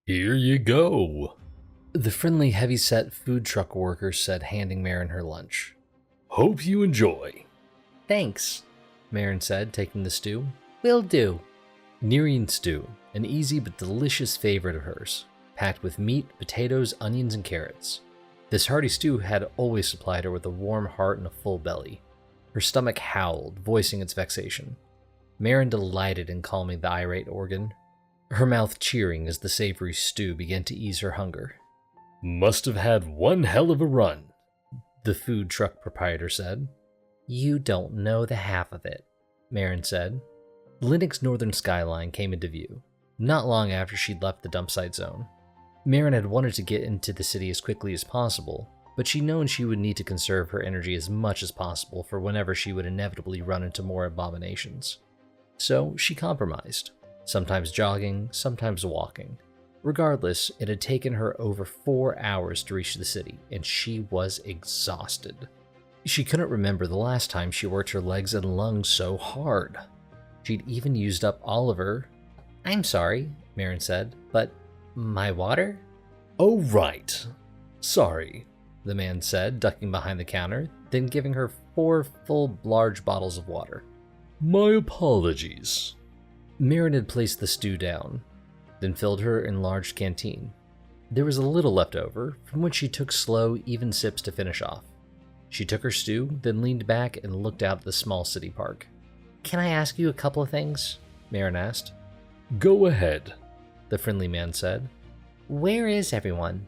Here you go. The friendly, heavy-set food truck worker said, handing Maren her lunch. Hope you enjoy. Thanks, Maren said, taking the stew. Will do. Nerian stew, an easy but delicious favorite of hers, packed with meat, potatoes, onions, and carrots. This hearty stew had always supplied her with a warm heart and a full belly. Her stomach howled, voicing its vexation. Maren delighted in calming the irate organ, her mouth cheering as the savory stew began to ease her hunger. Must have had one hell of a run, the food truck proprietor said. You don't know the half of it, Maren said. Linick's northern skyline came into view, not long after she'd left the dump site zone. Maren had wanted to get into the city as quickly as possible, but she'd known she would need to conserve her energy as much as possible for whenever she would inevitably run into more abominations. So she compromised, sometimes jogging, sometimes walking. Regardless, it had taken her over 4 hours to reach the city, and she was exhausted. She couldn't remember the last time she worked her legs and lungs so hard. She'd even used up all of her... I'm sorry, Maren said, but my water? Oh, right. Sorry, the man said, ducking behind the counter, then giving her 4 full large bottles of water. My apologies. Maren had placed the stew down, then filled her enlarged canteen. There was a little left over, from which she took slow, even sips to finish off. She took her stew, then leaned back and looked out at the small city park. Can I ask you a couple of things? Maren asked. Go ahead, the friendly man said. Where is everyone?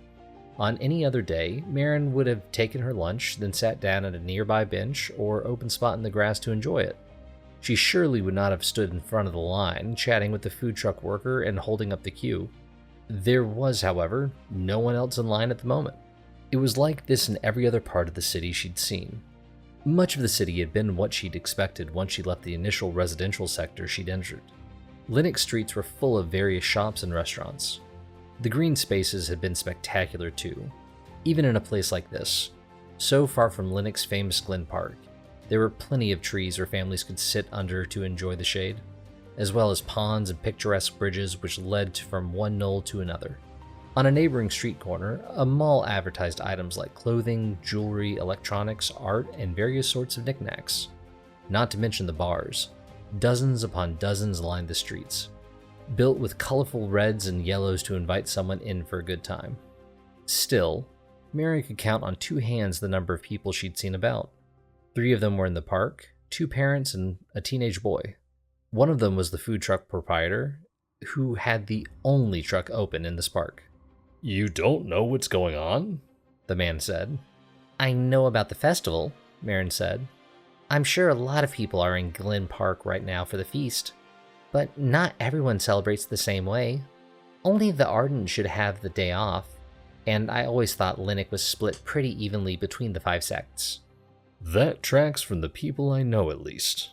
On any other day, Maren would have taken her lunch, then sat down at a nearby bench or open spot in the grass to enjoy it. She surely would not have stood in front of the line, chatting with the food truck worker and holding up the queue. There was, however, no one else in line at the moment. It was like this in every other part of the city she'd seen. Much of the city had been what she'd expected once she left the initial residential sector she'd entered. Linick streets were full of various shops and restaurants. The green spaces had been spectacular too, even in a place like this, so far from Linick's famous Glen Park. There were plenty of trees where families could sit under to enjoy the shade, as well as ponds and picturesque bridges which led from one knoll to another. On a neighboring street corner, a mall advertised items like clothing, jewelry, electronics, art, and various sorts of knickknacks. Not to mention the bars. Dozens upon dozens lined the streets, built with colorful reds and yellows to invite someone in for a good time. Still, Maren could count on 2 hands the number of people she'd seen about. 3 of them were in the park, 2 parents and a teenage boy. One of them was the food truck proprietor, who had the only truck open in this park. You don't know what's going on? The man said. I know about the festival, Maren said. I'm sure a lot of people are in Glen Park right now for the feast, but not everyone celebrates the same way. Only the ardent should have the day off, and I always thought Linick was split pretty evenly between the 5 sects. That tracks from the people I know, at least.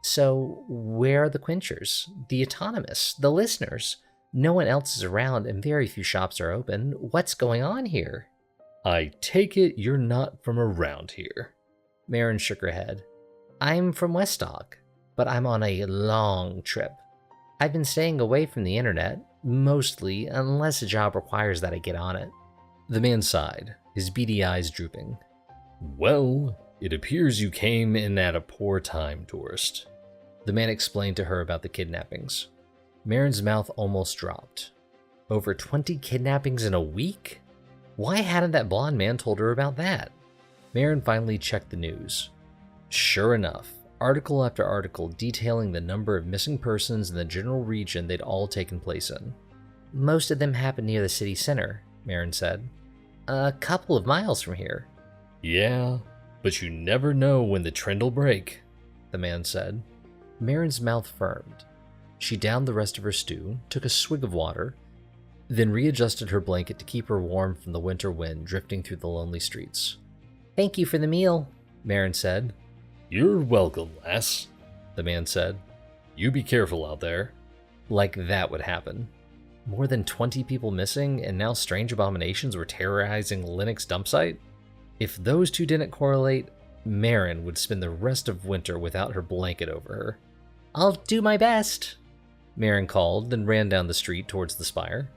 So, where are the quenchers, the autonomous, the listeners? No one else is around and very few shops are open. What's going on here? I take it you're not from around here. Maren shook her head. I'm from Weststock, but I'm on a long trip. I've been staying away from the internet, mostly, unless a job requires that I get on it. The man sighed, his beady eyes drooping. Well, it appears you came in at a poor time, tourist. The man explained to her about the kidnappings. Maren's mouth almost dropped. Over 20 kidnappings in a week? Why hadn't that blonde man told her about that? Maren finally checked the news. Sure enough, article after article detailing the number of missing persons in the general region they'd all taken place in. Most of them happened near the city center, Maren said. A couple of miles from here. Yeah, but you never know when the trend'll break, the man said. Maren's mouth firmed. She downed the rest of her stew, took a swig of water, then readjusted her blanket to keep her warm from the winter wind drifting through the lonely streets. Thank you for the meal, Maren said. You're welcome, lass, the man said. You be careful out there. Like that would happen. More than 20 people missing, and now strange abominations were terrorizing Linick's dump site? If those two didn't correlate, Maren would spend the rest of winter without her blanket over her. I'll do my best, Maren called, then ran down the street towards the spire.